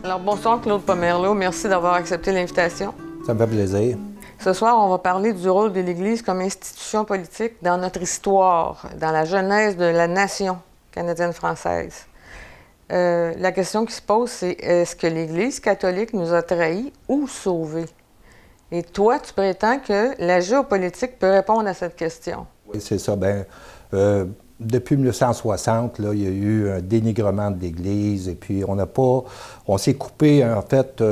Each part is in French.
Alors, bonsoir Claude Pomerleau, merci d'avoir accepté l'invitation. Ça me fait plaisir. Ce soir, on va parler du rôle de l'Église comme institution politique dans notre histoire, dans la genèse de la nation canadienne-française. La question qui se pose, c'est est-ce que l'Église catholique nous a trahis ou sauvés? Et toi, tu prétends que la géopolitique peut répondre à cette question. Oui, c'est ça. Depuis 1960, là, il y a eu un dénigrement de l'Église et puis on s'est coupé en fait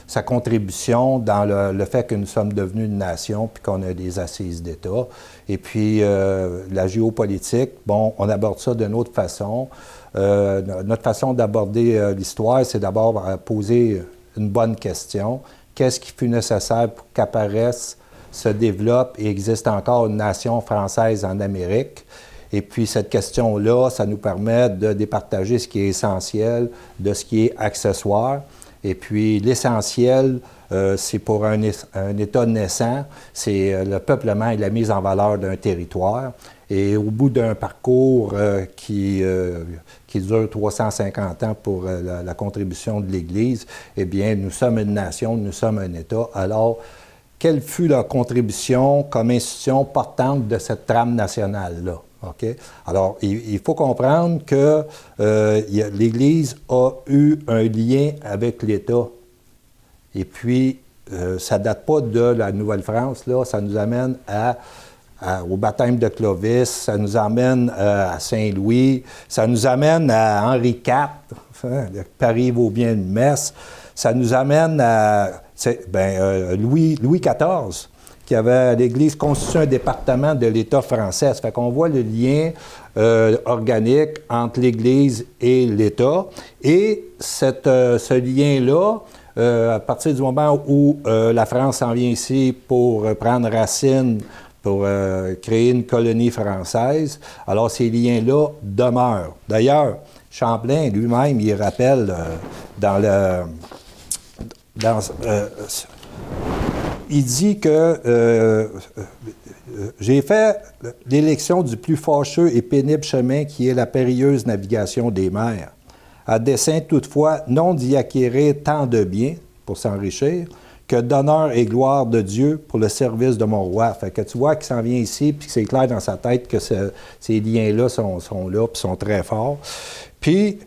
sa contribution dans le fait que nous sommes devenus une nation puis qu'on a des assises d'État. Et puis la géopolitique, bon, on aborde ça d'une autre façon. Notre façon d'aborder l'histoire, c'est d'abord poser une bonne question. Qu'est-ce qui fut nécessaire pour qu'apparaisse, se développe et existe encore une nation française en Amérique? Et puis cette question-là, ça nous permet de départager ce qui est essentiel de ce qui est accessoire. Et puis l'essentiel, c'est pour un État naissant, c'est le peuplement et la mise en valeur d'un territoire. Et au bout d'un parcours qui dure 350 ans pour la contribution de l'Église, eh bien, nous sommes une nation, nous sommes un État. Alors, quelle fut leur contribution comme institution portante de cette trame nationale-là? Okay? Alors, il faut comprendre que l'Église a eu un lien avec l'État. Et puis, ça ne date pas de la Nouvelle-France, là, ça nous amène au baptême de Clovis, ça nous amène à Saint-Louis, ça nous amène à Henri IV, Paris vaut bien une messe, ça nous amène à Louis XIV, qui avait l'Église constitué un département de l'État français. Ça fait qu'on voit le lien organique entre l'Église et l'État. Et ce lien-là, à partir du moment où la France en vient ici pour prendre racine, pour créer une colonie française, alors ces liens-là demeurent. D'ailleurs, Champlain lui-même, il rappelle il dit que j'ai fait l'élection du plus fâcheux et pénible chemin qui est la périlleuse navigation des mers, à dessein toutefois non d'y acquérir tant de biens pour s'enrichir, que d'honneur et gloire de Dieu pour le service de mon roi. Fait que tu vois qu'il s'en vient ici, puis que c'est clair dans sa tête que ces liens-là sont là, puis sont très forts. Puis,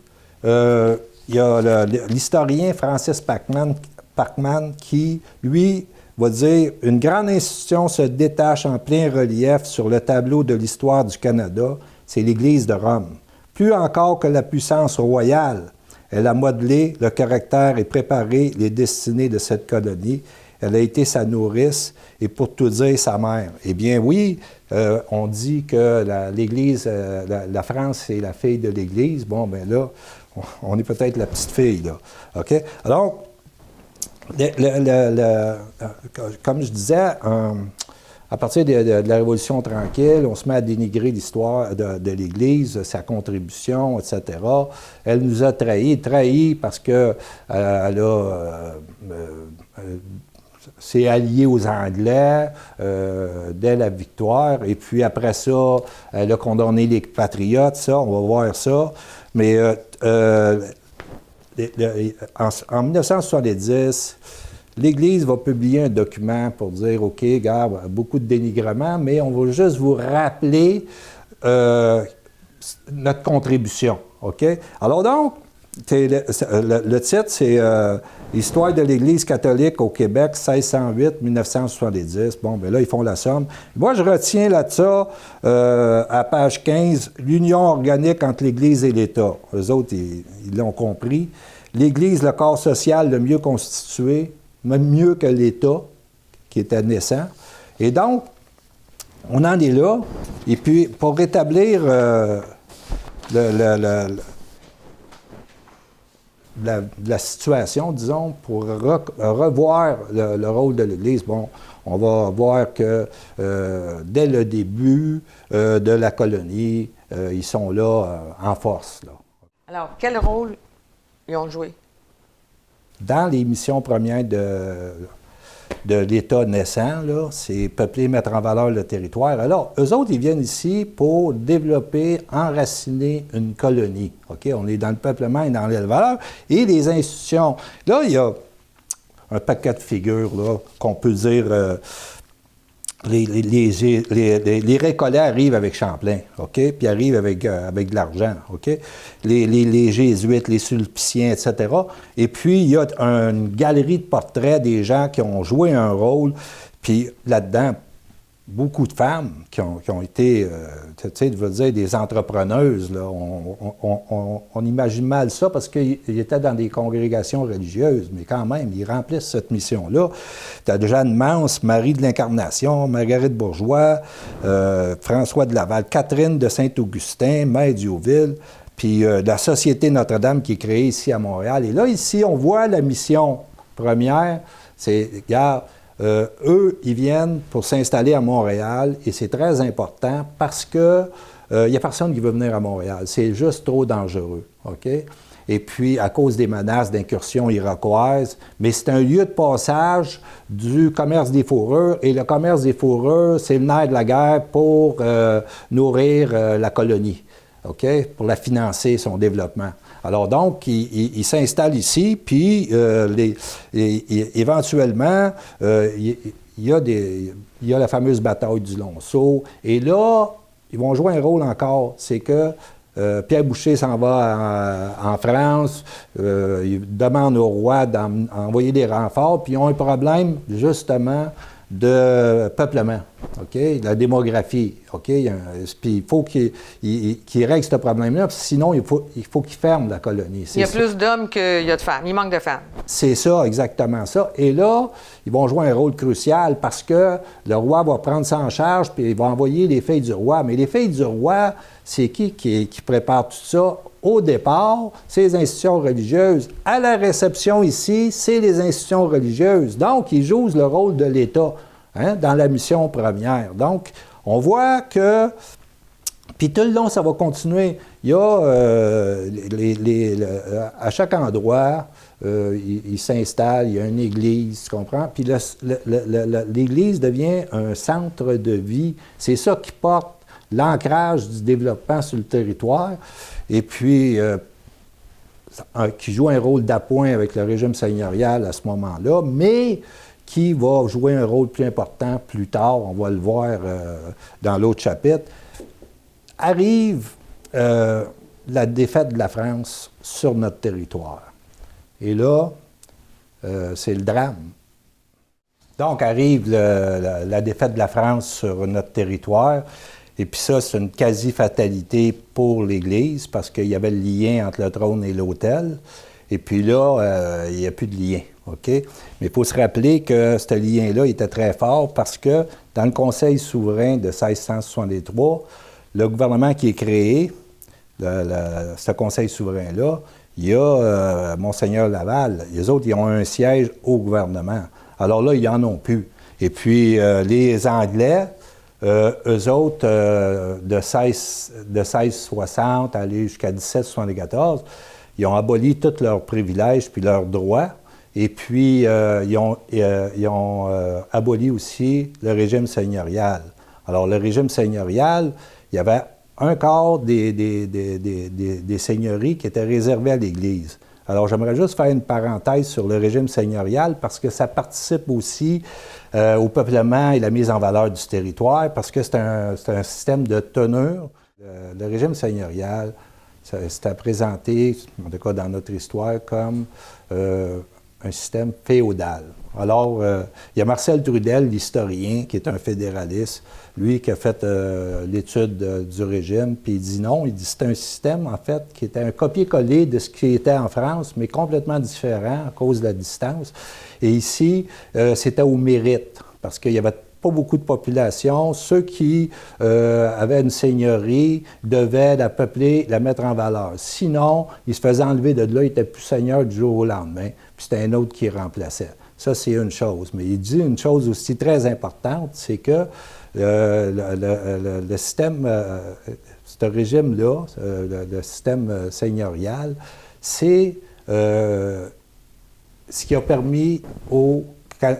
il y a l'historien Francis Parkman qui, lui, va dire « Une grande institution se détache en plein relief sur le tableau de l'histoire du Canada, c'est l'Église de Rome. Plus encore que la puissance royale, elle a modelé le caractère et préparé les destinées de cette colonie. Elle a été sa nourrice et pour tout dire, sa mère. » Eh bien oui, on dit que l'Église, la France, c'est la fille de l'Église. Bon, bien là, on est peut-être la petite fille, là. OK? Alors, comme je disais, à partir de la Révolution tranquille, on se met à dénigrer l'histoire de l'Église, sa contribution, etc. Elle nous a trahis parce que s'est alliée aux Anglais dès la victoire, et puis après ça, elle a condamné les patriotes, ça, on va voir ça. Mais en 1970, l'Église va publier un document pour dire, OK, regarde, beaucoup de dénigrement, mais on va juste vous rappeler notre contribution, OK? Alors donc, le titre, c'est Histoire de l'Église catholique au Québec, 1608-1970. Bon, bien là, ils font la somme. Moi, je retiens là-dessus, à page 15, l'union organique entre l'Église et l'État. Eux autres, ils l'ont compris. L'Église, le corps social le mieux constitué, même mieux que l'État, qui était naissant. Et donc, on en est là. Et puis, pour rétablir la situation, disons, pour revoir le rôle de l'Église, bon, on va voir que dès le début de la colonie, ils sont là en force, là. Alors, quel rôle ils ont joué? Dans les missions premières de l'État naissant, là, c'est peupler, mettre en valeur le territoire. Alors, eux autres, ils viennent ici pour développer, enraciner une colonie. OK? On est dans le peuplement et dans l'élevage. Et les institutions. Là, il y a un paquet de figures là, qu'on peut dire... Les récollets arrivent avec Champlain, OK? Puis arrivent avec de l'argent, OK? Les Jésuites, les Sulpiciens, etc. Et puis, il y a une galerie de portraits des gens qui ont joué un rôle. Puis là-dedans, beaucoup de femmes qui ont été, tu sais, je veux dire, des entrepreneuses. Là. On imagine mal ça parce qu'ils étaient dans des congrégations religieuses, mais quand même, ils remplissent cette mission-là. Tu as Jeanne Mance, Marie de l'Incarnation, Marguerite Bourgeois, François de Laval, Catherine de Saint-Augustin, Mère Diouville, puis la Société Notre-Dame qui est créée ici à Montréal. Et là, ici, on voit la mission première, c'est, regarde, eux, ils viennent pour s'installer à Montréal et c'est très important parce que il n'y a personne qui veut venir à Montréal. C'est juste trop dangereux, OK? Et puis, à cause des menaces d'incursion iroquoise, mais c'est un lieu de passage du commerce des fourrures et le commerce des fourrures, c'est le nerf de la guerre pour nourrir la colonie, OK? Pour la financer, son développement. Alors donc, il s'installe ici, puis éventuellement, il y a la fameuse bataille du Lonceau. Et là, ils vont jouer un rôle encore. C'est que Pierre Boucher s'en va en France, il demande au roi d'envoyer des renforts, puis ils ont un problème, justement, de peuplement, OK? La démographie, OK? Puis il faut qu'il règle ce problème-là, sinon il faut qu'il ferme la colonie. Il y a plus d'hommes qu'il y a de femmes. Il manque de femmes. C'est ça, exactement ça. Et là, ils vont jouer un rôle crucial parce que le roi va prendre ça en charge, puis il va envoyer les filles du roi. Mais les filles du roi, c'est qui prépare tout ça? Au départ, c'est les institutions religieuses. À la réception ici, c'est les institutions religieuses. Donc, ils jouent le rôle de l'État dans la mission première. Donc, on voit que... Puis tout le long, ça va continuer. Il y a, à chaque endroit, il s'installe, il y a une église, tu comprends? Puis l'église devient un centre de vie. C'est ça qui porte l'ancrage du développement sur le territoire. Et puis, qui joue un rôle d'appoint avec le régime seigneurial à ce moment-là, mais qui va jouer un rôle plus important plus tard, on va le voir dans l'autre chapitre. Arrive la défaite de la France sur notre territoire. Et là, c'est le drame. Donc, arrive la défaite de la France sur notre territoire. Et puis ça, c'est une quasi-fatalité pour l'Église parce qu'il y avait le lien entre le trône et l'autel. Et puis là, il n'y a plus de lien, OK? Mais il faut se rappeler que ce lien-là était très fort parce que dans le Conseil souverain de 1663, le gouvernement qui est créé, ce Conseil souverain-là, il y a Monseigneur Laval. Les autres, ils ont un siège au gouvernement. Alors là, ils n'en ont plus. Et puis, les Anglais... eux autres, de 1660 à aller jusqu'à 1774, ils ont aboli tous leurs privilèges puis leurs droits. Et puis, ils ont aboli aussi le régime seigneurial. Alors, le régime seigneurial, il y avait un quart des seigneuries qui étaient réservées à l'Église. Alors, j'aimerais juste faire une parenthèse sur le régime seigneurial parce que ça participe aussi au peuplement et la mise en valeur du territoire parce que c'est un système de tenure. Le régime seigneurial, c'était présenté, en tout cas dans notre histoire, comme un système féodal. Alors, il y a Marcel Trudel, l'historien, qui est un fédéraliste, lui qui a fait l'étude du régime, puis il dit non, il dit c'est un système, en fait, qui était un copier-coller de ce qui était en France, mais complètement différent à cause de la distance. Et ici, c'était au mérite, parce qu'il n'y avait pas beaucoup de population. Ceux qui avaient une seigneurie devaient la peupler, la mettre en valeur. Sinon, ils se faisaient enlever de là, ils n'étaient plus seigneurs du jour au lendemain, puis c'était un autre qui remplaçait. Ça, c'est une chose. Mais il dit une chose aussi très importante, c'est que le système, ce régime-là, le système seigneurial, c'est ce qui a permis aux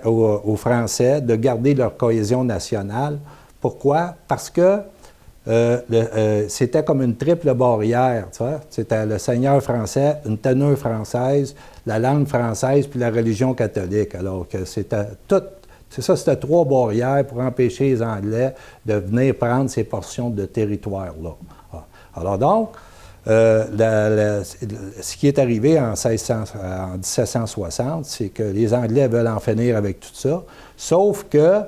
aux Français de garder leur cohésion nationale. Pourquoi? Parce que c'était comme une triple barrière, tu vois? C'était le seigneur français, une tenue française, la langue française, puis la religion catholique. Alors que c'était tout... C'est ça, c'était 3 barrières pour empêcher les Anglais de venir prendre ces portions de territoire-là. Alors donc, ce qui est arrivé en 1760, c'est que les Anglais veulent en finir avec tout ça, sauf que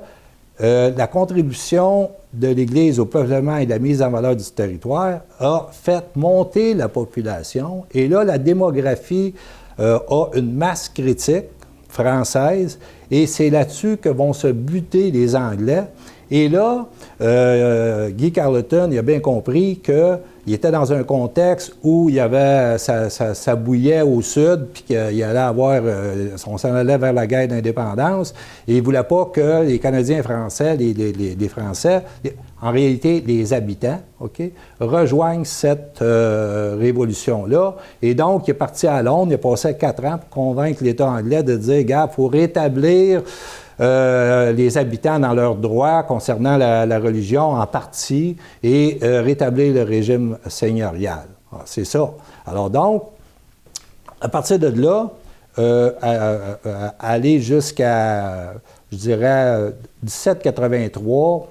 la contribution de l'Église au peuplement et la mise en valeur du territoire a fait monter la population. Et là, la démographie a une masse critique française, et c'est là-dessus que vont se buter les Anglais. Et là, Guy Carleton, il a bien compris qu'il était dans un contexte où il y avait, ça bouillait au sud, puis qu'il allait avoir, on s'en allait vers la guerre d'indépendance, et il ne voulait pas que les Canadiens français, les Français, en réalité les habitants, rejoignent cette révolution-là. Et donc, il est parti à Londres, il a passé 4 ans pour convaincre l'État anglais de dire, gars, il faut rétablir les habitants dans leurs droits concernant la religion en partie et rétablir le régime seigneurial. C'est ça. Alors donc, à partir de là, aller jusqu'à, je dirais, 1783,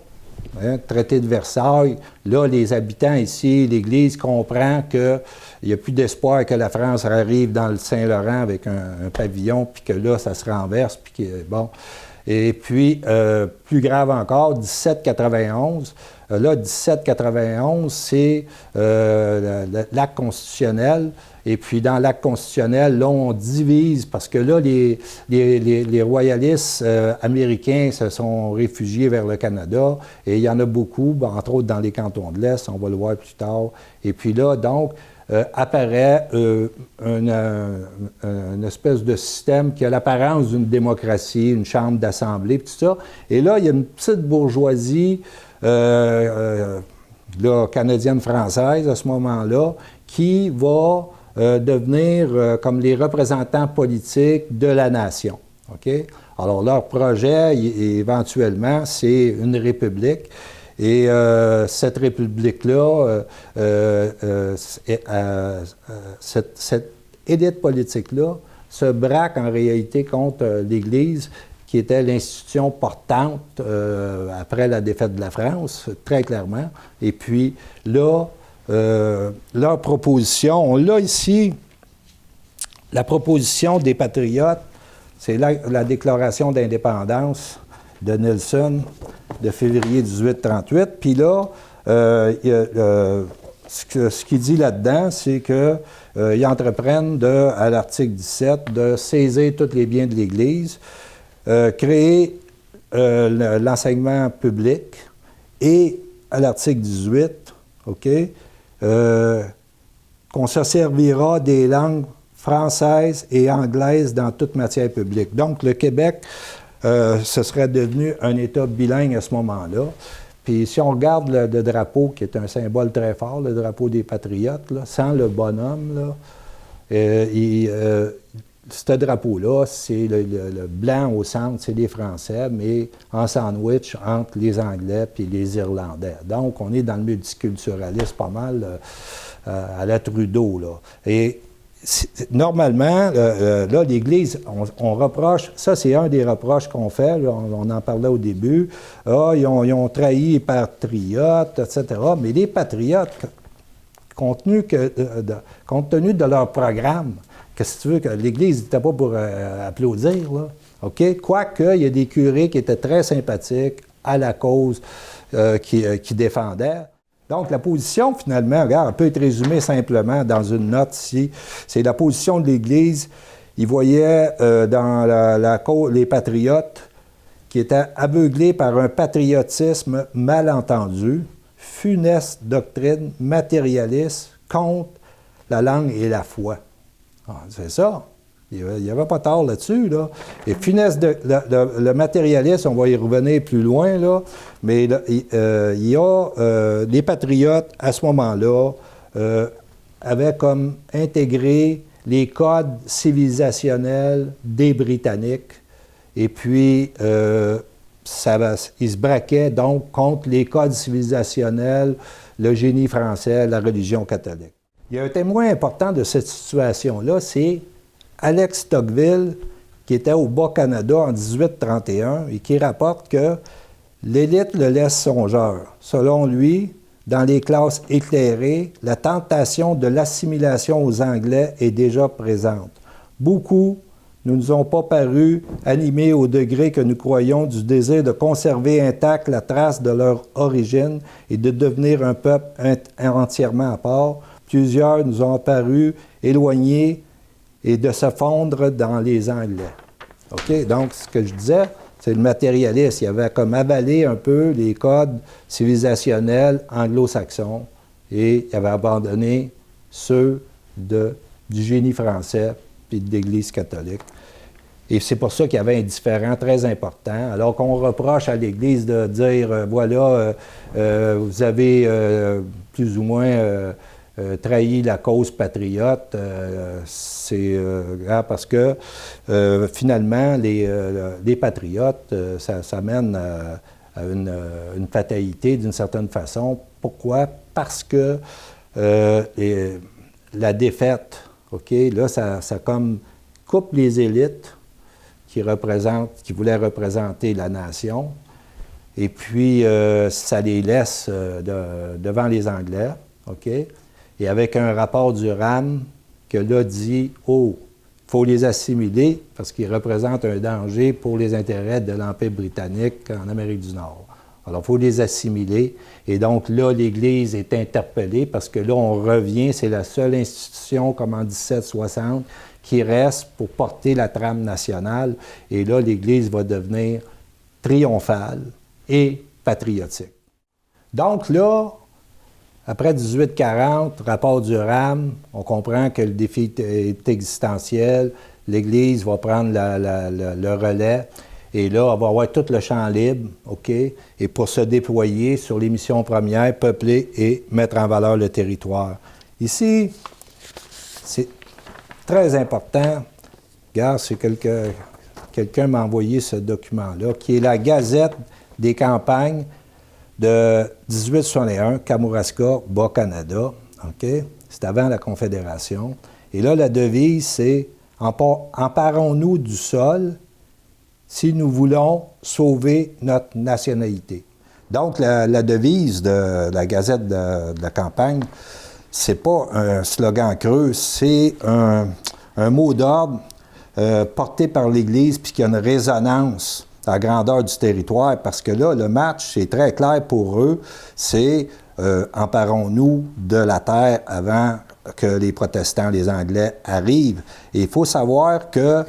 traité de Versailles, là, les habitants ici, l'Église comprend qu'il n'y a plus d'espoir que la France arrive dans le Saint-Laurent avec un pavillon, puis que là, ça se renverse, puis que, bon... Et puis, plus grave encore, 1791. Là, 1791, c'est l'acte constitutionnel. Et puis, dans l'acte constitutionnel, là, on divise, parce que là, les royalistes américains se sont réfugiés vers le Canada, et il y en a beaucoup, entre autres dans les cantons de l'Est, on va le voir plus tard. Et puis là, donc, apparaît une espèce de système qui a l'apparence d'une démocratie, une chambre d'assemblée, tout ça. Et là, il y a une petite bourgeoisie canadienne-française à ce moment-là qui va devenir comme les représentants politiques de la nation. Okay? Alors, leur projet, éventuellement, c'est une république. Et cette république-là, cette élite politique-là se braque en réalité contre l'Église, qui était l'institution portante après la défaite de la France, très clairement. Et puis là, leur proposition, on l'a ici, la proposition des Patriotes, c'est la déclaration d'indépendance de Nelson de février 1838. Puis là, ce qu'il dit là-dedans, c'est qu'ils entreprennent, à l'article 17, de saisir tous les biens de l'Église, créer l'enseignement public, et à l'article 18, qu'on se servira des langues françaises et anglaises dans toute matière publique. Donc, le Québec, ce serait devenu un État bilingue à ce moment-là. Puis si on regarde le drapeau, qui est un symbole très fort, le drapeau des Patriotes, là, sans le bonhomme, là, ce drapeau-là, c'est le blanc au centre, c'est les Français, mais en sandwich entre les Anglais et les Irlandais. Donc, on est dans le multiculturalisme pas mal à la Trudeau, là. Et normalement, là, l'Église, on reproche, ça c'est un des reproches qu'on fait, là, on en parlait au début, ils ont trahi les patriotes, etc. Mais les patriotes, compte tenu de leur programme, qu'est-ce que tu veux, que l'Église n'était pas pour applaudir, là, OK? Quoique, il y a des curés qui étaient très sympathiques à la cause qui défendaient. Donc, la position, finalement, regarde, elle peut être résumée simplement dans une note ici. C'est la position de l'Église. Ils voyaient dans les patriotes qui étaient aveuglés par un patriotisme mal entendu, funeste doctrine matérialiste contre la langue et la foi. Ah, c'est ça. Il n'y avait pas tort là-dessus, là. Et funeste, le matérialisme, on va y revenir plus loin, là, mais il y a les patriotes, à ce moment-là, avaient comme intégré les codes civilisationnels des Britanniques et puis il se braquait donc contre les codes civilisationnels, le génie français, la religion catholique. Il y a un témoin important de cette situation-là, c'est Alex Tocqueville, qui était au Bas-Canada en 1831 et qui rapporte que l'élite le laisse songeur. Selon lui, dans les classes éclairées, la tentation de l'assimilation aux Anglais est déjà présente. Beaucoup ne nous ont pas paru animés au degré que nous croyons du désir de conserver intacte la trace de leur origine et de devenir un peuple entièrement à part. Plusieurs nous ont paru éloignés et de se fondre dans les Anglais. OK? Donc, ce que je disais, c'est le matérialiste. Il avait comme avalé un peu les codes civilisationnels anglo-saxons et il avait abandonné ceux du génie français puis de l'Église catholique. Et c'est pour ça qu'il y avait un différend très important. Alors qu'on reproche à l'Église de dire, voilà, vous avez plus ou moins trahi la cause patriote, c'est parce que finalement, les patriotes, ça mène à une fatalité d'une certaine façon. Pourquoi? Parce que la défaite, OK, là, ça comme coupe les élites qui voulaient représenter la nation, et puis ça les laisse devant les Anglais, OK? Et avec un rapport du RAM que là dit, oh, il faut les assimiler parce qu'ils représentent un danger pour les intérêts de l'Empire britannique en Amérique du Nord. Alors, il faut les assimiler. Et donc, là, l'Église est interpellée parce que là, on revient, c'est la seule institution, comme en 1760, qui reste pour porter la trame nationale. Et là, l'Église va devenir triomphale et patriotique. Donc là, après 1840, rapport du RAM, on comprend que le défi est existentiel. L'Église va prendre le relais. Et là, on va avoir tout le champ libre, OK? Et pour se déployer sur les missions premières, peupler et mettre en valeur le territoire. Ici, c'est très important. Regarde, c'est quelqu'un m'a envoyé ce document-là, qui est la Gazette des campagnes de 1861, Kamouraska, Bas-Canada. OK? C'est avant la Confédération. Et là, la devise, c'est « Emparons-nous du sol si nous voulons sauver notre nationalité ». Donc, la devise de la Gazette de la campagne, c'est pas un slogan creux, c'est un mot d'ordre porté par l'Église puis qui a une résonance à la grandeur du territoire, parce que là, le match, c'est très clair pour eux, c'est emparons-nous de la terre avant que les protestants, les Anglais, arrivent. Et il faut savoir que,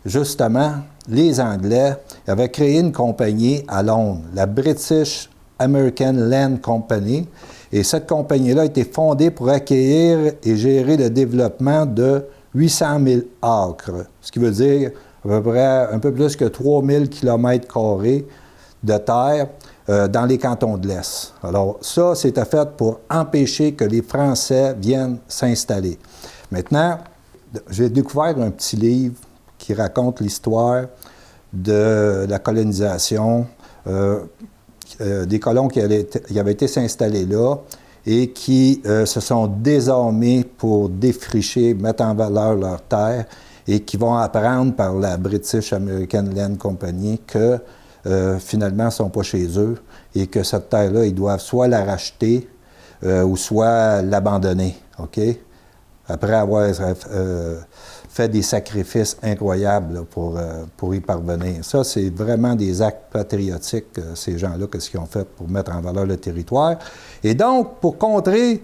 justement, les Anglais avaient créé une compagnie à Londres, la British American Land Company, et cette compagnie-là a été fondée pour accueillir et gérer le développement de 800 000 acres, ce qui veut dire à peu près un peu plus que 3000 km² de terre dans les cantons de l'Est. Alors ça, c'était fait pour empêcher que les Français viennent s'installer. Maintenant, j'ai découvert un petit livre qui raconte l'histoire de la colonisation, des colons qui avaient été s'installer là et qui se sont désarmés pour défricher, mettre en valeur leurs terres, et qui vont apprendre par la British American Land Company que finalement, ils ne sont pas chez eux et que cette terre-là, ils doivent soit la racheter ou soit l'abandonner, OK? Après avoir fait des sacrifices incroyables là, pour y parvenir. Ça, c'est vraiment des actes patriotiques, ces gens-là, qu'est-ce qu'ils ont fait pour mettre en valeur le territoire. Et donc, pour contrer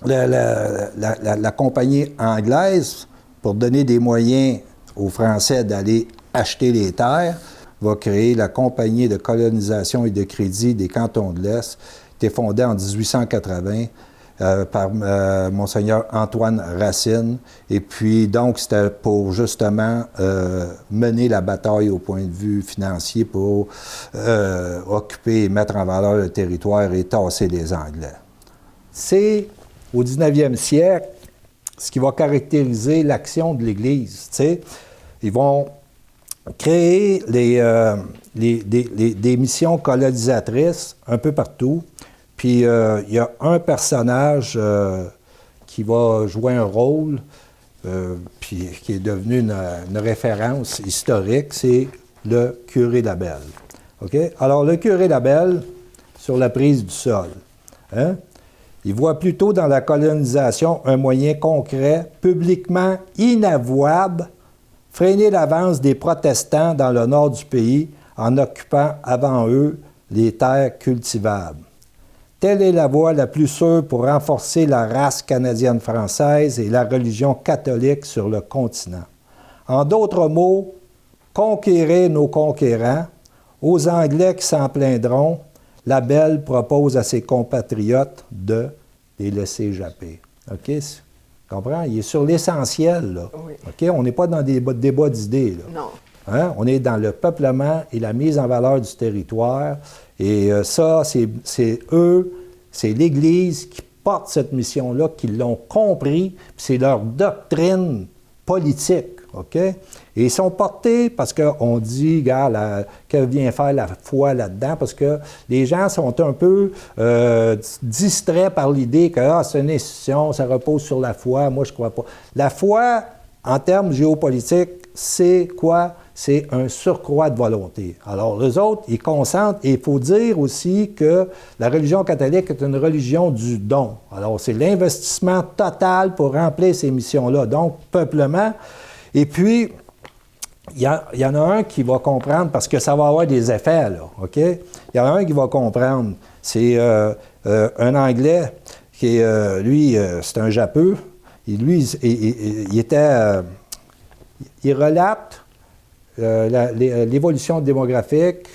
la compagnie anglaise, pour donner des moyens aux Français d'aller acheter les terres, va créer la Compagnie de colonisation et de crédit des cantons de l'Est, qui était fondée en 1880 par Monseigneur Antoine Racine. Et puis, donc, c'était pour justement mener la bataille au point de vue financier pour occuper et mettre en valeur le territoire et tasser les Anglais. C'est au 19e siècle ce qui va caractériser l'action de l'Église. Tu sais, ils vont créé des missions colonisatrices un peu partout. Puis il y a un personnage qui va jouer un rôle, puis qui est devenu une référence historique, c'est le curé Labelle. OK? Alors, le curé Labelle, sur la prise du sol, hein? Il voit plutôt dans la colonisation un moyen concret, publiquement inavouable, freiner l'avance des protestants dans le nord du pays en occupant avant eux les terres cultivables. Telle est la voie la plus sûre pour renforcer la race canadienne-française et la religion catholique sur le continent. En d'autres mots, conquérir nos conquérants, aux Anglais qui s'en plaindront, Labelle propose à ses compatriotes de les laisser japper. OK? Tu comprends? Il est sur l'essentiel, là. Oui. OK? On n'est pas dans des débats d'idées, là. Non. Hein? On est dans le peuplement et la mise en valeur du territoire. Et ça, c'est eux, c'est l'Église qui porte cette mission-là, qui l'ont compris, puis c'est leur doctrine politique, OK? Et ils sont portés parce qu'on dit, regarde, que vient faire la foi là-dedans, parce que les gens sont un peu distraits par l'idée que c'est une institution, ça repose sur la foi. Moi, je ne crois pas. La foi, en termes géopolitiques, c'est quoi? C'est un surcroît de volonté. Alors, eux autres, ils consentent, et il faut dire aussi que la religion catholique est une religion du don. Alors, c'est l'investissement total pour remplir ces missions-là. Donc, peuplement. Et puis, il y en a un qui va comprendre, parce que ça va avoir des effets, là, OK? Il y en a un qui va comprendre. C'est un Anglais qui est, lui, c'est un Japeux. Lui, il était... il relate l'évolution démographique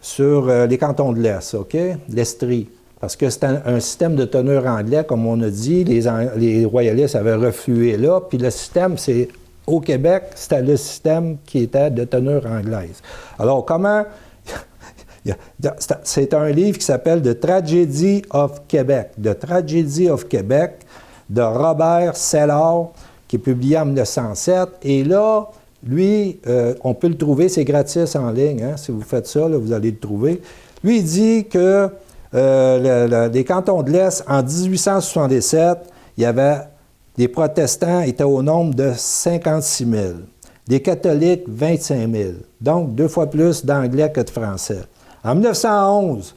sur les cantons de l'Est, OK? L'Estrie. Parce que c'est un système de tenure anglais, comme on a dit. Les royalistes avaient reflué là. Puis le système, c'est... Au Québec, c'était le système qui était de tenure anglaise. Alors, comment... C'est un livre qui s'appelle « The Tragedy of Québec ». « The Tragedy of Québec » de Robert Sellard, qui est publié en 1907. Et là, lui, on peut le trouver, c'est gratis en ligne. Hein? Si vous faites ça, là, vous allez le trouver. Lui, il dit que les cantons de l'Est, en 1877, il y avait... Les protestants étaient au nombre de 56 000. Les catholiques, 25 000. Donc, 2 fois plus d'anglais que de français. En 1911,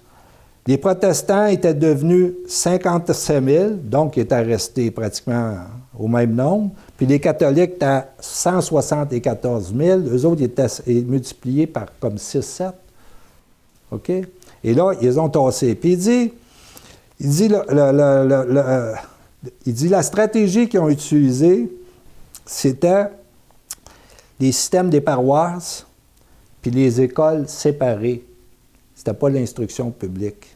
les protestants étaient devenus 57 000, donc ils étaient restés pratiquement au même nombre. Puis les catholiques étaient à 174 000. Eux autres, ils étaient multipliés par comme 6-7. OK? Et là, ils ont tassé. Puis il dit la stratégie qu'ils ont utilisée, c'était les systèmes des paroisses puis les écoles séparées. C'était pas l'instruction publique.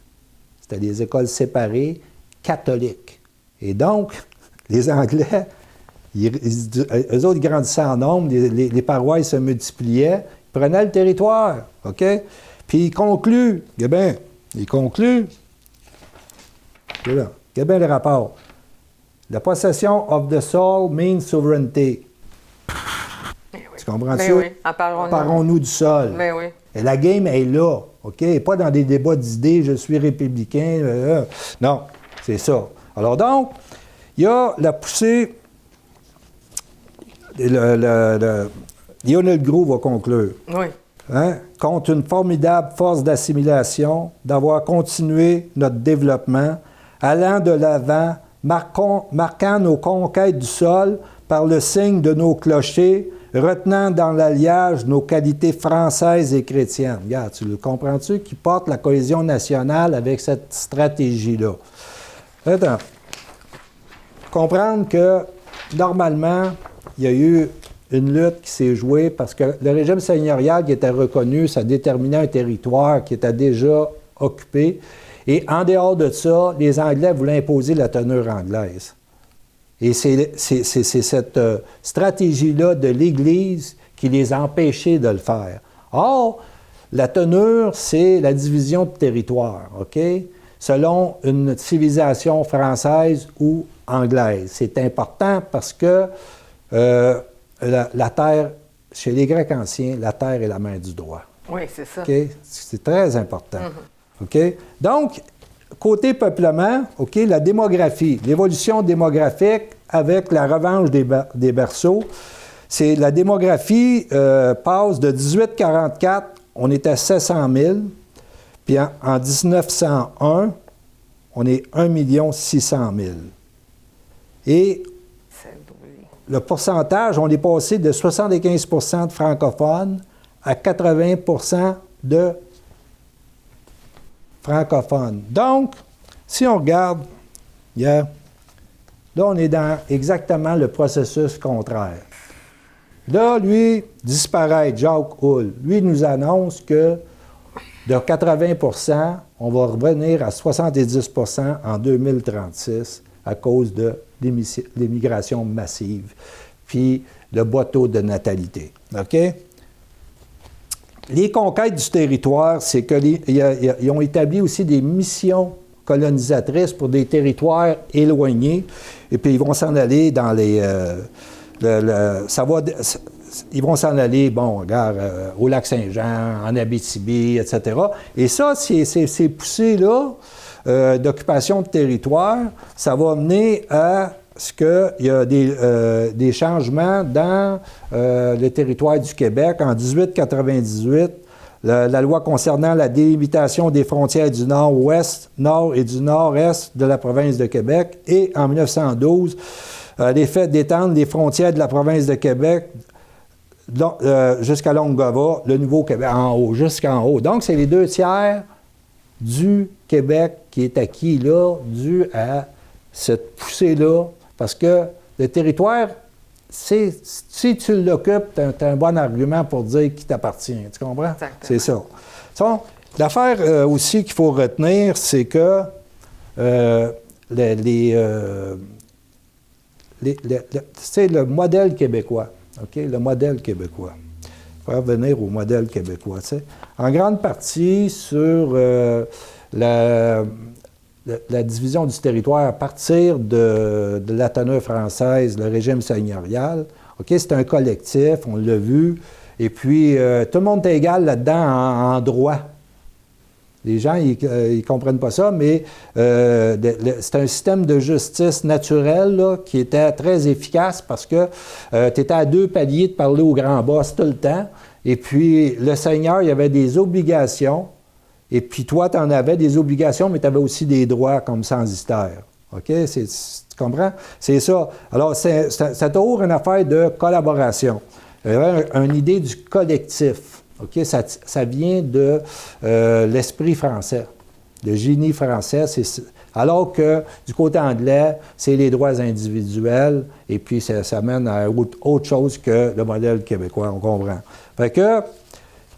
C'était des écoles séparées catholiques. Et donc, les Anglais, eux autres, ils grandissaient en nombre, les paroisses se multipliaient, ils prenaient le territoire, OK? Puis il conclut, il conclut, bien le rapport. La possession of the soul means sovereignty. Oui. Tu comprends ça? Oui. Emparons-nous du sol. Oui. Et la game est là, OK? Pas dans des débats d'idées, je suis républicain. Non, c'est ça. Alors donc, il y a la poussée... Lionel Groulx va conclure. Oui. Hein? Contre une formidable force d'assimilation, d'avoir continué notre développement, allant de l'avant, marquant nos conquêtes du sol par le signe de nos clochers, retenant dans l'alliage nos qualités françaises et chrétiennes. Regarde, tu le comprends-tu? Qui porte la cohésion nationale avec cette stratégie-là. Attends. Comprendre que, normalement, il y a eu une lutte qui s'est jouée parce que le régime seigneurial qui était reconnu, ça déterminait un territoire qui était déjà occupé. Et en dehors de ça, les Anglais voulaient imposer la tenure anglaise. Et c'est cette stratégie-là de l'Église qui les empêchait de le faire. Or, la tenure, c'est la division de territoire, OK? Selon une civilisation française ou anglaise. C'est important parce que la terre chez les Grecs anciens, la terre est la main du droit. Oui, c'est ça. Okay? C'est très important. OK? Donc, côté peuplement, OK, la démographie, l'évolution démographique avec la revanche des berceaux, c'est la démographie passe de 1844, on est à 700 000, puis en 1901, on est 1 600 000. Et le pourcentage, on est passé de 75 de francophones à 80 de francophones. Donc, si on regarde, là, on est dans exactement le processus contraire. Là, lui, disparaît, Jacques Hull. Lui, il nous annonce que de 80 on va revenir à 70 en 2036 à cause de l'immigration massive, puis le bas taux de natalité. OK? Les conquêtes du territoire, c'est qu'ils ont établi aussi des missions colonisatrices pour des territoires éloignés, et puis ils vont s'en aller dans les... ils vont s'en aller, bon, regarde, au lac Saint-Jean, en Abitibi, etc. Et ça, ces poussées-là d'occupation de territoire, ça va mener à ce qu'il y a des changements dans le territoire du Québec. En 1898, la loi concernant la délimitation des frontières du nord-ouest, nord et du nord-est de la province de Québec. Et en 1912, l'effet d'étendre les frontières de la province de Québec jusqu'à Longueuil, le Nouveau-Québec, en haut, jusqu'en haut. Donc, c'est les 2/3 du Québec qui est acquis là, dû à cette poussée-là, parce que le territoire, si tu l'occupes, tu as un bon argument pour dire qu'il t'appartient. Tu comprends? Exactement. C'est ça. Donc, l'affaire aussi qu'il faut retenir, c'est que c'est le modèle québécois. OK? Le modèle québécois. Il faut revenir au modèle québécois. T'sais. En grande partie sur la division du territoire à partir de la teneur française, le régime seigneurial. OK? C'est un collectif, on l'a vu. Et puis, tout le monde est égal là-dedans en droit. Les gens, ils ne comprennent pas ça, mais c'est un système de justice naturelle là, qui était très efficace parce que tu étais à 2 paliers de parler au grand boss tout le temps. Et puis, le seigneur, il y avait des obligations. Et puis, toi, tu en avais des obligations, mais tu avais aussi des droits comme censitaire. OK? Tu comprends? C'est ça. Alors, c'est toujours une affaire de collaboration. Il y avait une idée du collectif. OK? Ça vient de l'esprit français, le génie français. Alors que du côté anglais, c'est les droits individuels et puis ça mène à autre chose que le modèle québécois, on comprend. Fait que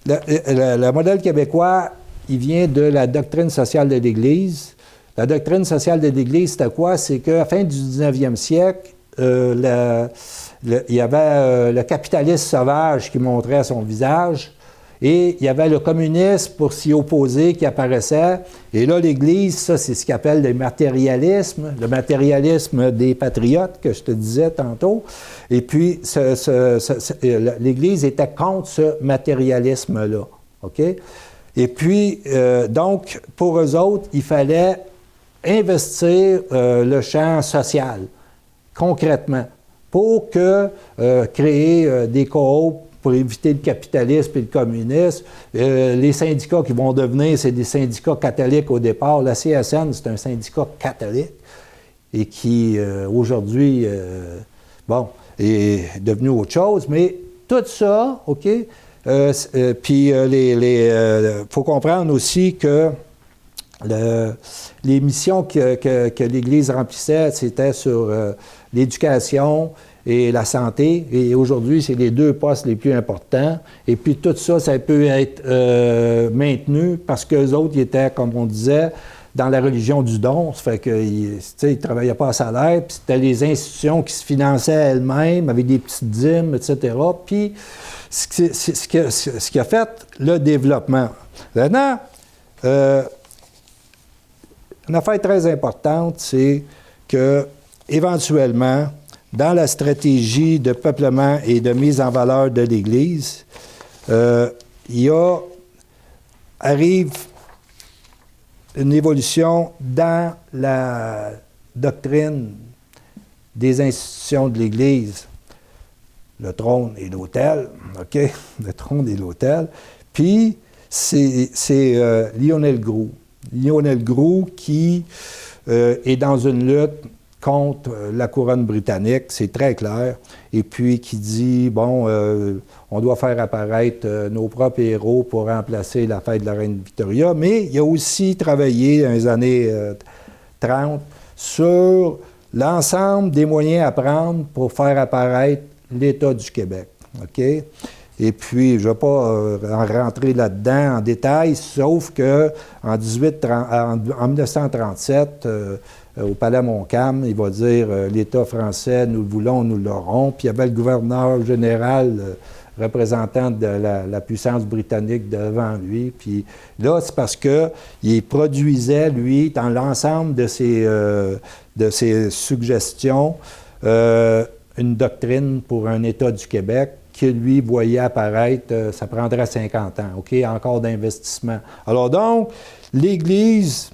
le modèle québécois, il vient de la doctrine sociale de l'Église. La doctrine sociale de l'Église, c'était quoi? C'est qu'à la fin du 19e siècle, il y avait le capitalisme sauvage qui montrait son visage. Et il y avait le communisme pour s'y opposer qui apparaissait. Et là, l'Église, ça, c'est ce qu'on appelle le matérialisme des patriotes que je te disais tantôt. Et puis, l'Église était contre ce matérialisme-là. OK? Et puis, donc, pour eux autres, il fallait investir le champ social, concrètement, pour créer des coops pour éviter le capitalisme et le communisme. Les syndicats qui vont devenir, c'est des syndicats catholiques au départ. La CSN, c'est un syndicat catholique et qui, aujourd'hui, est devenu autre chose. Mais tout ça, OK? Puis, il faut comprendre aussi que les missions que l'Église remplissait, c'était sur l'éducation et la santé. Et aujourd'hui, c'est les 2 postes les plus importants. Et puis tout ça, ça peut être maintenu parce qu'eux autres, ils étaient, comme on disait, dans la religion du don. Ça fait qu'ils ne travaillaient pas à salaire. Puis c'était les institutions qui se finançaient elles-mêmes avec des petites dîmes, etc. Puis ce qui a fait le développement. Maintenant, une affaire très importante, c'est que éventuellement, dans la stratégie de peuplement et de mise en valeur de l'Église, arrive une évolution dans la doctrine des institutions de l'Église, le trône et l'autel, OK? Le trône et l'autel. Puis, c'est Lionel Groulx. Lionel Groulx qui est dans une lutte contre la couronne britannique, c'est très clair, et puis qui dit, bon, on doit faire apparaître nos propres héros pour remplacer la fête de la reine Victoria, mais il a aussi travaillé dans les années 30 sur l'ensemble des moyens à prendre pour faire apparaître l'État du Québec. OK? Et puis, je ne vais pas rentrer là-dedans en détail, sauf qu'en 1937, au Palais Montcalm, il va dire l'État français, nous le voulons, nous l'aurons. Puis il y avait le gouverneur général, représentant de la puissance britannique devant lui. Puis là, c'est parce qu'il produisait, lui, dans l'ensemble de ses suggestions, une doctrine pour un État du Québec que lui voyait apparaître, ça prendrait 50 ans, OK, encore d'investissement. Alors donc, l'Église,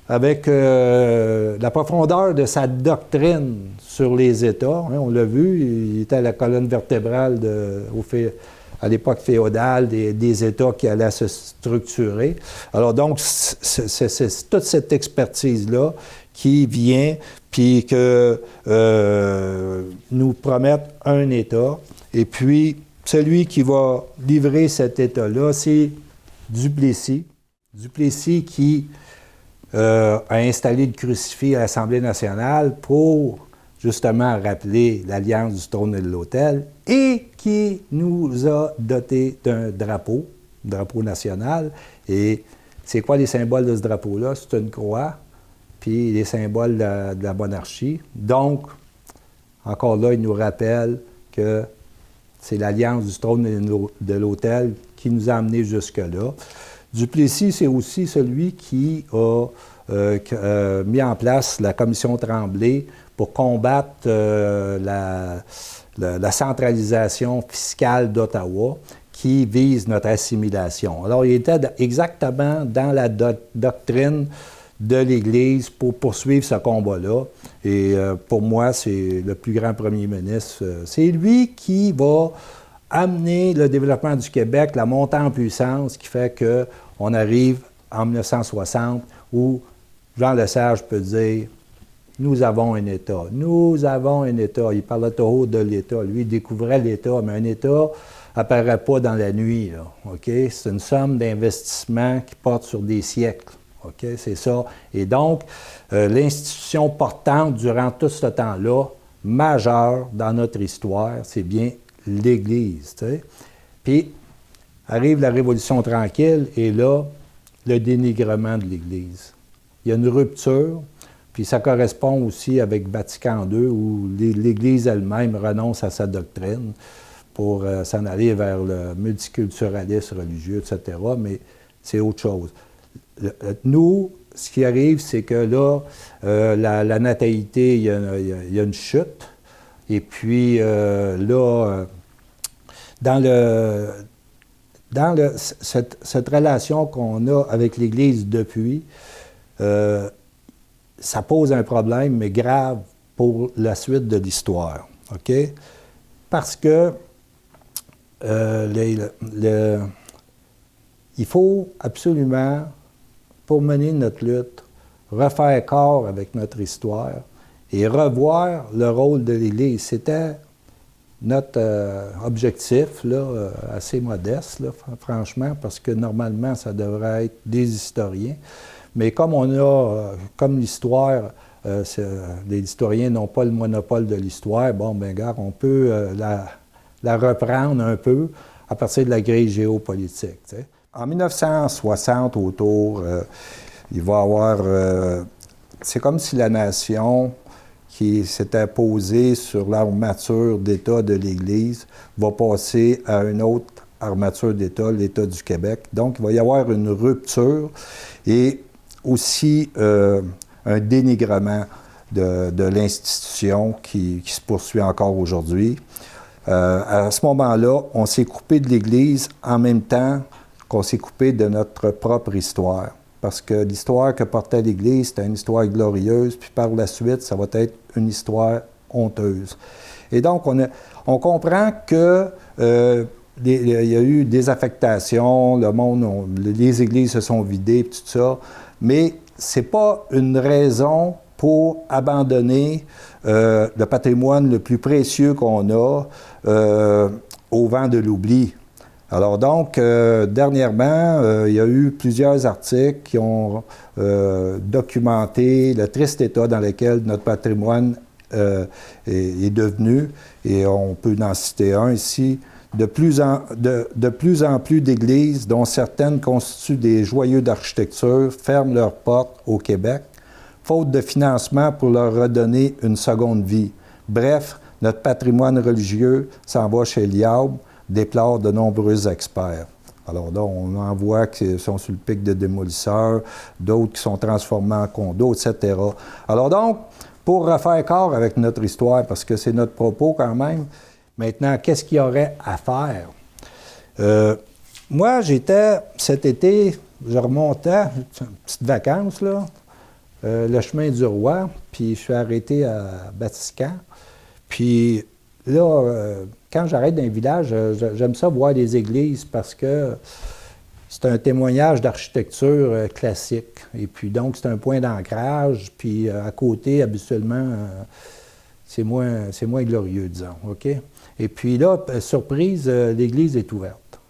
avec la profondeur de sa doctrine sur les États, hein, on l'a vu, il était la colonne vertébrale à l'époque féodale des États qui allaient se structurer. Alors donc, c'est toute cette expertise-là qui vient, puis que nous promettent un État. Et puis, celui qui va livrer cet État-là, c'est Duplessis. Duplessis qui a installé le crucifix à l'Assemblée nationale pour justement rappeler l'alliance du trône et de l'autel et qui nous a dotés d'un drapeau national. Et c'est quoi les symboles de ce drapeau-là? C'est une croix, puis les symboles de la monarchie. Donc, encore là, il nous rappelle que c'est l'alliance du trône et de l'autel qui nous a amenés jusque-là. Duplessis, c'est aussi celui qui a mis en place la commission Tremblay pour combattre la centralisation fiscale d'Ottawa qui vise notre assimilation. Alors, il était exactement dans la doctrine de l'Église pour poursuivre ce combat-là. Et pour moi, c'est le plus grand premier ministre. C'est lui qui va amener le développement du Québec, la montée en puissance qui fait qu'on arrive en 1960 où Jean Lesage peut dire « Nous avons un État. Nous avons un État. » Il parlait toujours de l'État. Lui, il découvrait l'État, mais un État n'apparaît pas dans la nuit. Là, okay? C'est une somme d'investissement qui porte sur des siècles. Okay? C'est ça. Et donc, l'institution portante durant tout ce temps-là, majeure dans notre histoire, c'est bien l'Église. Tu sais. Puis, arrive la Révolution tranquille, et là, le dénigrement de l'Église. Il y a une rupture, puis ça correspond aussi avec Vatican II, où l'Église elle-même renonce à sa doctrine pour s'en aller vers le multiculturalisme religieux, etc., mais c'est autre chose. Nous, ce qui arrive, c'est que là, la natalité, il y a une chute. Et puis là, cette relation qu'on a avec l'Église depuis, ça pose un problème, mais grave, pour la suite de l'histoire. OK? Parce que il faut absolument, pour mener notre lutte, refaire corps avec notre histoire et revoir le rôle de l'Église. C'était notre objectif, là, assez modeste, là, franchement, parce que normalement, ça devrait être des historiens. Mais comme comme l'histoire, les historiens n'ont pas le monopole de l'histoire, bon, ben gars, on peut la reprendre un peu à partir de la grille géopolitique. Tu sais. En 1960, autour, il va y avoir... c'est comme si la nation qui s'était posée sur l'armature d'État de l'Église va passer à une autre armature d'État, l'État du Québec. Donc, il va y avoir une rupture et aussi un dénigrement de l'institution qui se poursuit encore aujourd'hui. À ce moment-là, on s'est coupé de l'Église en même temps qu'on s'est coupé de notre propre histoire. Parce que l'histoire que portait l'Église, c'était une histoire glorieuse, puis par la suite, ça va être une histoire honteuse. Et donc, on comprend que il y a eu des affectations, les églises se sont vidées, tout ça, mais c'est pas une raison pour abandonner le patrimoine le plus précieux qu'on a au vent de l'oubli. Alors donc, dernièrement, il y a eu plusieurs articles qui ont documenté le triste état dans lequel notre patrimoine est devenu, et on peut en citer un ici. De plus en plus d'églises, dont certaines constituent des joyaux d'architecture, ferment leurs portes au Québec, faute de financement pour leur redonner une seconde vie. Bref, notre patrimoine religieux s'en va chez l'IAB, déplore de nombreux experts. Alors là, on en voit qui sont sur le pic de démolisseurs, d'autres qui sont transformés en condos, etc. Alors donc, pour refaire corps avec notre histoire, parce que c'est notre propos quand même, maintenant, qu'est-ce qu'il y aurait à faire? Moi, cet été, je remontais, une petite vacance, là, le chemin du Roi, puis je suis arrêté à Batiscan. Puis là, quand j'arrête dans un village, j'aime ça voir des églises parce que c'est un témoignage d'architecture classique. Et puis donc, c'est un point d'ancrage. Puis à côté, habituellement, c'est moins glorieux, disons. OK? Et puis là, surprise, l'église est ouverte.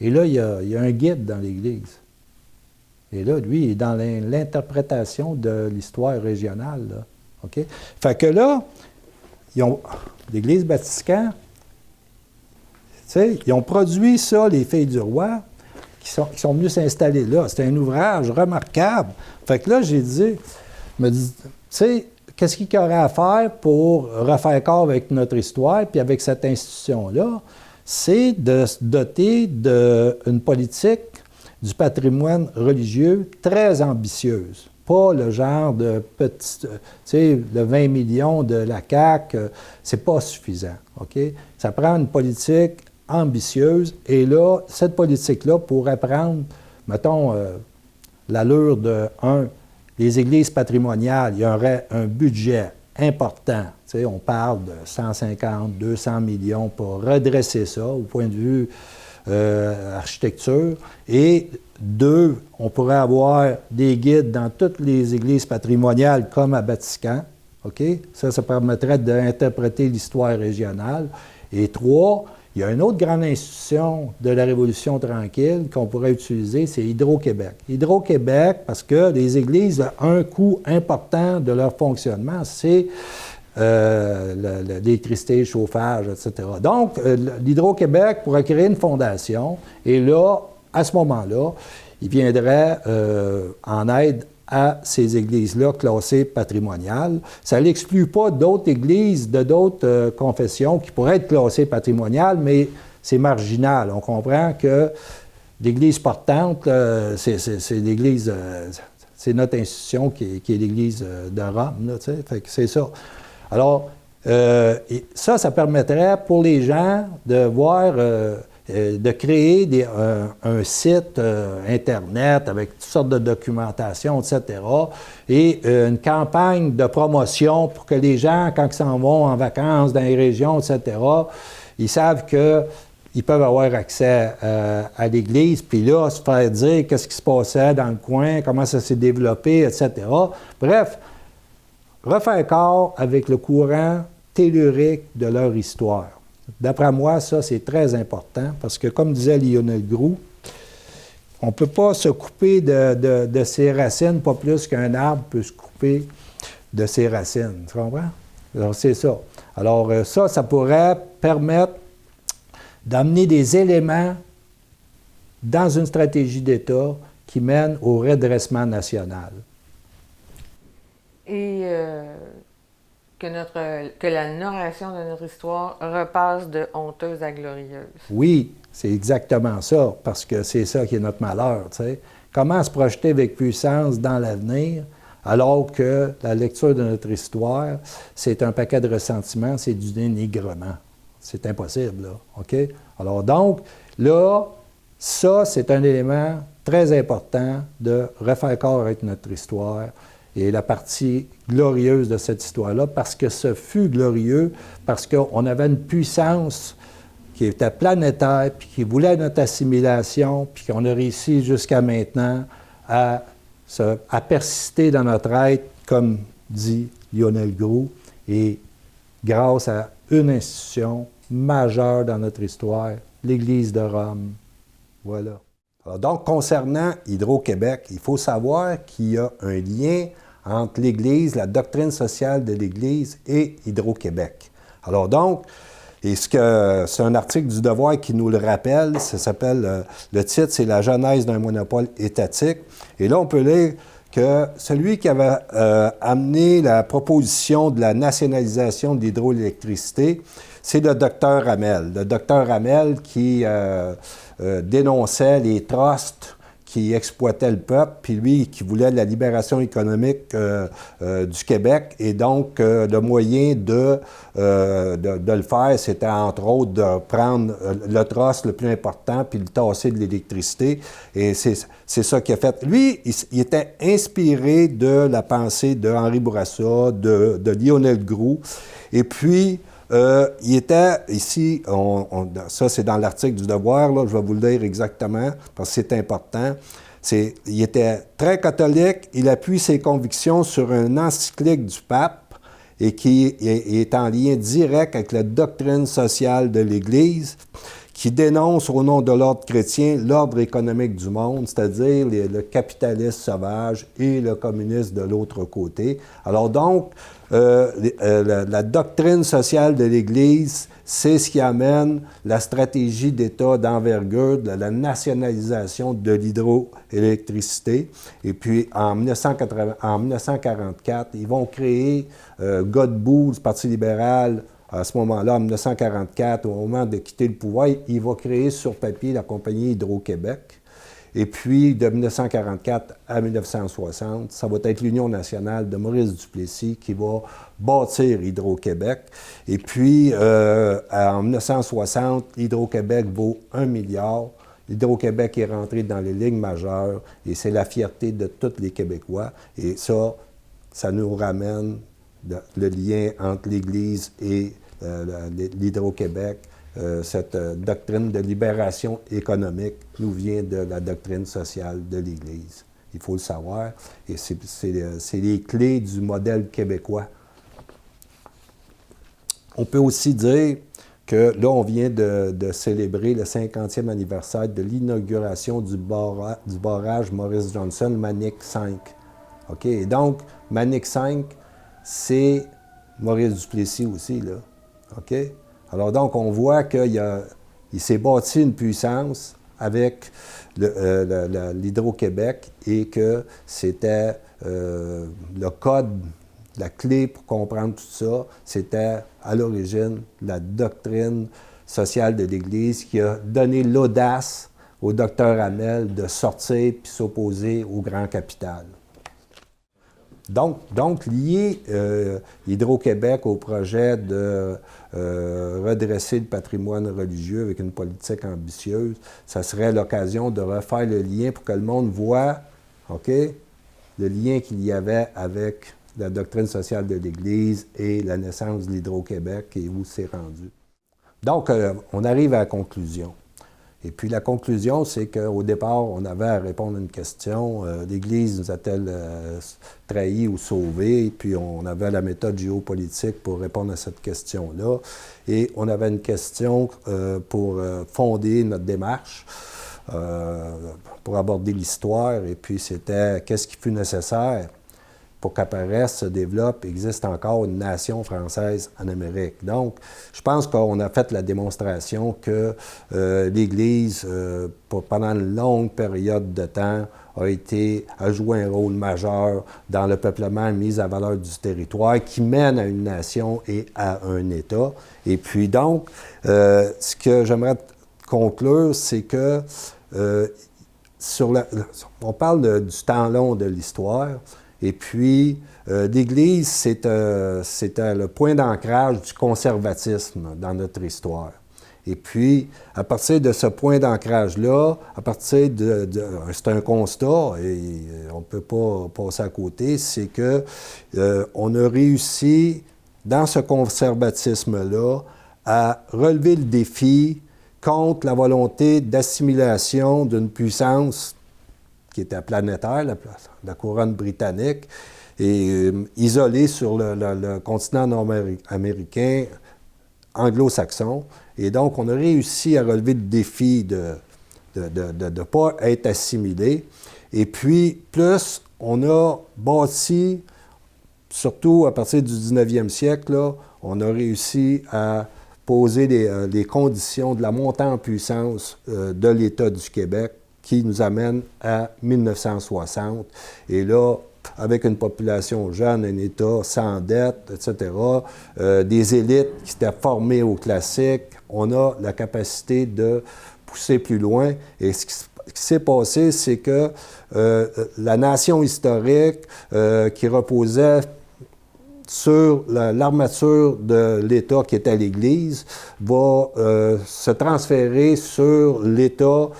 Et là, il y a un guide dans l'église. Et là, lui, il est dans l'interprétation de l'histoire régionale. Là. OK? Fait que là, l'Église Batiscan, ils ont produit ça, les Filles du Roi, qui sont venus s'installer là. C'était un ouvrage remarquable. Fait que là, j'ai dit, qu'est-ce qu'il y aurait à faire pour refaire corps avec notre histoire, puis avec cette institution-là? C'est de se doter d'une politique du patrimoine religieux très ambitieuse. Pas le genre de petit, le 20 millions de la CAQ, c'est pas suffisant, OK? Ça prend une politique ambitieuse, et là, cette politique-là pourrait prendre, mettons, l'allure de, les églises patrimoniales, il y aurait un budget important. On parle de 150, 200 millions pour redresser ça au point de vue architecture. Et 2, on pourrait avoir des guides dans toutes les églises patrimoniales comme à Batiscan. OK? Ça permettrait d'interpréter l'histoire régionale. Et 3, il y a une autre grande institution de la Révolution tranquille qu'on pourrait utiliser, c'est Hydro-Québec. Hydro-Québec, parce que les églises, un coût important de leur fonctionnement, c'est l'électricité, le chauffage, etc. Donc, l'Hydro-Québec pourrait créer une fondation, et là, à ce moment-là, il viendrait en aide à ces églises-là classées patrimoniales. Ça n'exclut pas d'autres églises de d'autres confessions qui pourraient être classées patrimoniales, mais c'est marginal. On comprend que l'Église portante, c'est l'Église, c'est notre institution qui est l'Église de Rome, là, fait que c'est ça. Alors, ça permettrait pour les gens de voir, de créer un site Internet avec toutes sortes de documentation, etc., et une campagne de promotion pour que les gens, quand ils s'en vont en vacances dans les régions, etc., ils savent qu'ils peuvent avoir accès à l'Église, puis là, se faire dire qu'est-ce qui se passait dans le coin, comment ça s'est développé, etc. Bref, refaire corps avec le courant tellurique de leur histoire. D'après moi, ça, c'est très important parce que, comme disait Lionel Groulx, on ne peut pas se couper de ses racines, pas plus qu'un arbre peut se couper de ses racines. Tu comprends? Alors, c'est ça. Alors, ça pourrait permettre d'amener des éléments dans une stratégie d'État qui mène au redressement national. Et que la narration de notre histoire repasse de honteuse à glorieuse. Oui, c'est exactement ça, parce que c'est ça qui est notre malheur, tu sais. Comment se projeter avec puissance dans l'avenir alors que la lecture de notre histoire, c'est un paquet de ressentiments, c'est du dénigrement. C'est impossible, là, OK? Alors donc, là, ça, c'est un élément très important de refaire corps avec notre histoire et la partie glorieuse de cette histoire-là, parce que ce fut glorieux, parce qu'on avait une puissance qui était planétaire, puis qui voulait notre assimilation, puis qu'on a réussi jusqu'à maintenant à persister dans notre être, comme dit Lionel Groulx, et grâce à une institution majeure dans notre histoire, l'Église de Rome. Voilà. Alors donc, concernant Hydro-Québec, il faut savoir qu'il y a un lien entre l'Église, la doctrine sociale de l'Église et Hydro-Québec. Alors donc, c'est un article du Devoir qui nous le rappelle, ça s'appelle, le titre, c'est « La genèse d'un monopole étatique ». Et là, on peut lire que celui qui avait amené la proposition de la nationalisation de l'hydroélectricité, c'est le docteur Hamel. Le docteur Hamel qui dénonçait les trusts qui exploitaient le peuple, puis lui qui voulait la libération économique du Québec. Et donc, le moyen de le faire, c'était entre autres de prendre le trust le plus important puis le tasser de l'électricité. Et c'est ça qu'il a fait. Lui, il était inspiré de la pensée de Henri Bourassa, de Lionel Groulx. Et puis, il était ici, ça c'est dans l'article du Devoir, là, je vais vous le dire exactement parce que c'est important. Il était très catholique, il appuie ses convictions sur une encyclique du pape et qui est en lien direct avec la doctrine sociale de l'Église, qui dénonce au nom de l'ordre chrétien l'ordre économique du monde, c'est-à-dire le capitalisme sauvage et le communisme de l'autre côté. Alors donc, la doctrine sociale de l'Église, c'est ce qui amène la stratégie d'État d'envergure de la nationalisation de l'hydroélectricité. Et puis, en 1944, ils vont créer Godbout, du Parti libéral, à ce moment-là, en 1944, au moment de quitter le pouvoir, il va créer sur papier la compagnie Hydro-Québec. Et puis, de 1944 à 1960, ça va être l'Union nationale de Maurice Duplessis qui va bâtir Hydro-Québec. Et puis, en 1960, Hydro-Québec vaut 1 milliard. Hydro-Québec est rentré dans les lignes majeures et c'est la fierté de tous les Québécois. Et ça nous ramène le lien entre l'Église et l'Hydro-Québec. Cette doctrine de libération économique nous vient de la doctrine sociale de l'Église. Il faut le savoir. Et c'est les clés du modèle québécois. On peut aussi dire que là, on vient de célébrer le 50e anniversaire de l'inauguration du barrage Maurice Johnson, Manic 5. OK? Et donc, Manic 5, c'est Maurice Duplessis aussi, là. OK? Alors donc, on voit qu'il s'est bâti une puissance avec l'Hydro-Québec et que c'était le code, la clé pour comprendre tout ça, c'était à l'origine la doctrine sociale de l'Église qui a donné l'audace au docteur Hamel de sortir puis s'opposer au grand capital. Donc lier Hydro-Québec au projet de redresser le patrimoine religieux avec une politique ambitieuse, ça serait l'occasion de refaire le lien pour que le monde voit, OK, le lien qu'il y avait avec la doctrine sociale de l'Église et la naissance de l'Hydro-Québec et où c'est rendu. Donc, on arrive à la conclusion. Et puis la conclusion, c'est qu'au départ, on avait à répondre à une question. L'Église nous a-t-elle trahis ou sauvés? Et puis on avait la méthode géopolitique pour répondre à cette question-là. Et on avait une question pour fonder notre démarche, pour aborder l'histoire. Et puis c'était qu'est-ce qui fut nécessaire pour qu'apparaisse, se développe, existe encore une nation française en Amérique. Donc, je pense qu'on a fait la démonstration que l'Église, pendant une longue période de temps, a joué un rôle majeur dans le peuplement et mise à valeur du territoire qui mène à une nation et à un État. Et puis donc, ce que j'aimerais conclure, c'est que on parle du temps long de l'histoire. Et puis, l'Église, c'était le point d'ancrage du conservatisme dans notre histoire. Et puis, à partir de ce point d'ancrage-là, à partir c'est un constat, et on ne peut pas passer à côté, c'est que on a réussi, dans ce conservatisme-là, à relever le défi contre la volonté d'assimilation d'une puissance qui était planétaire, la couronne britannique, et isolée sur le continent nord-américain, anglo-saxon. Et donc, on a réussi à relever le défi de ne pas être assimilé. Et puis, plus on a bâti, surtout à partir du 19e siècle, là, on a réussi à poser les conditions de la montée en puissance de l'État du Québec qui nous amène à 1960. Et là, avec une population jeune, un État sans dette, etc., des élites qui étaient formées au classique, on a la capacité de pousser plus loin. Et ce qui s'est passé, c'est que la nation historique qui reposait sur l'armature de l'État qui était l'Église va se transférer sur l'État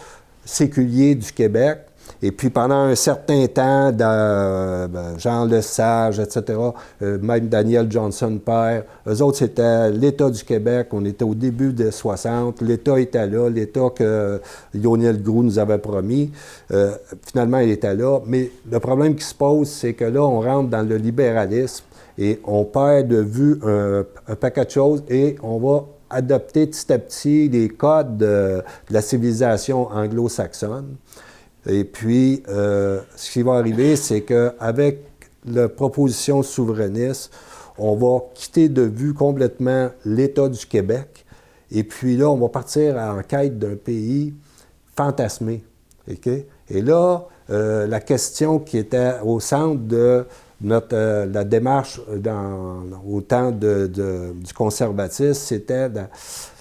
séculier du Québec. Et puis, pendant un certain temps, Jean Lesage, etc., même Daniel Johnson père, eux autres, c'était l'État du Québec. On était au début des 60. L'État était là, l'État que Lionel Groulx nous avait promis. Finalement, il était là. Mais le problème qui se pose, c'est que là, on rentre dans le libéralisme et on perd de vue un paquet de choses et on va adopter petit à petit les codes de la civilisation anglo-saxonne. Et puis, ce qui va arriver, c'est qu'avec la proposition souverainiste, on va quitter de vue complètement l'État du Québec. Et puis là, on va partir en quête d'un pays fantasmé. Okay? Et là, la question qui était au centre de la démarche au temps du conservatisme, c'était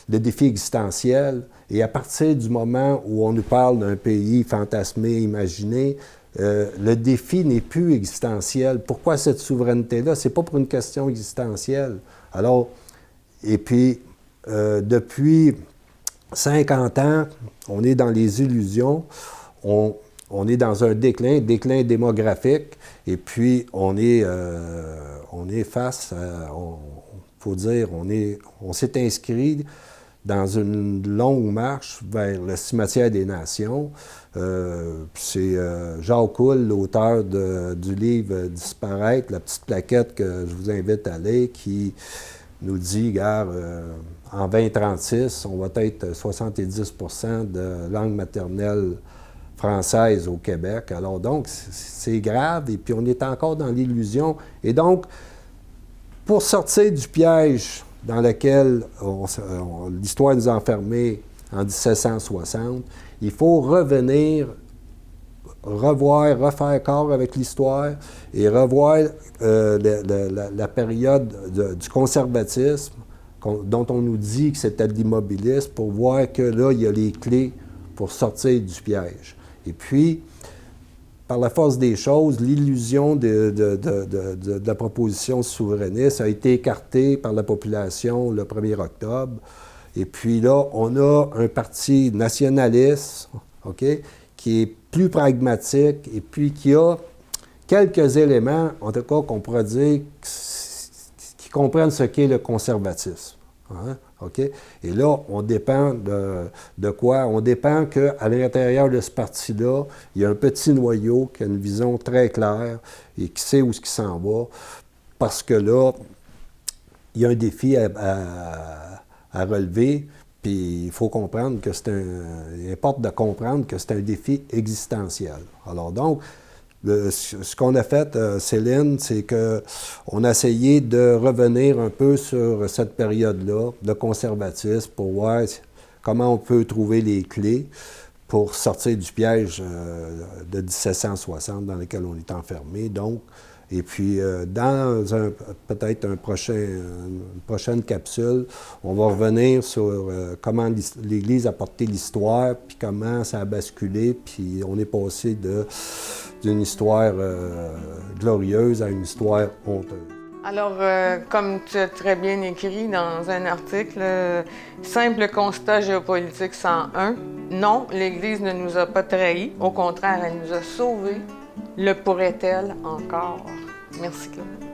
le défi existentiel. Et à partir du moment où on nous parle d'un pays fantasmé, imaginé, le défi n'est plus existentiel. Pourquoi cette souveraineté-là? C'est pas pour une question existentielle. Alors, et puis, depuis 50 ans, on est dans les illusions, on est dans un déclin démographique, et puis on est face à, faut dire, on s'est inscrit dans une longue marche vers le cimetière des nations. C'est Jacques Coul, l'auteur du livre « Disparaître », la petite plaquette que je vous invite à lire, qui nous dit, regarde, en 2036, on va être 70 % de langue maternelle française au Québec. Alors donc, c'est grave, et puis on est encore dans l'illusion. Et donc, pour sortir du piège dans lequel l'histoire nous a enfermés en 1760, il faut revenir, refaire corps avec l'histoire et revoir la période du conservatisme dont on nous dit que c'était de l'immobilisme pour voir que là, il y a les clés pour sortir du piège. Et puis, par la force des choses, l'illusion de la proposition souverainiste a été écartée par la population le 1er octobre. Et puis là, on a un parti nationaliste, OK, qui est plus pragmatique et puis qui a quelques éléments, en tout cas, qu'on pourrait dire, qui comprennent ce qu'est le conservatisme. Hein? OK? Et là, on dépend de quoi? On dépend qu'à l'intérieur de ce parti-là, il y a un petit noyau qui a une vision très claire et qui sait où ce qui s'en va, parce que là, il y a un défi à relever, puis il faut comprendre que il importe de comprendre que c'est un défi existentiel. Alors donc, ce qu'on a fait, Céline, c'est qu'on a essayé de revenir un peu sur cette période-là de conservatisme pour voir comment on peut trouver les clés pour sortir du piège de 1760 dans lequel on est enfermé. Donc, Et puis, dans peut-être une prochaine capsule, on va revenir sur comment l'Église a porté l'histoire, puis comment ça a basculé, puis on est passé d'une histoire glorieuse à une histoire honteuse. Alors, comme tu as très bien écrit dans un article, simple constat géopolitique 101, non, l'Église ne nous a pas trahis, au contraire, elle nous a sauvés. Le pourrait-elle encore? Merci, Claude.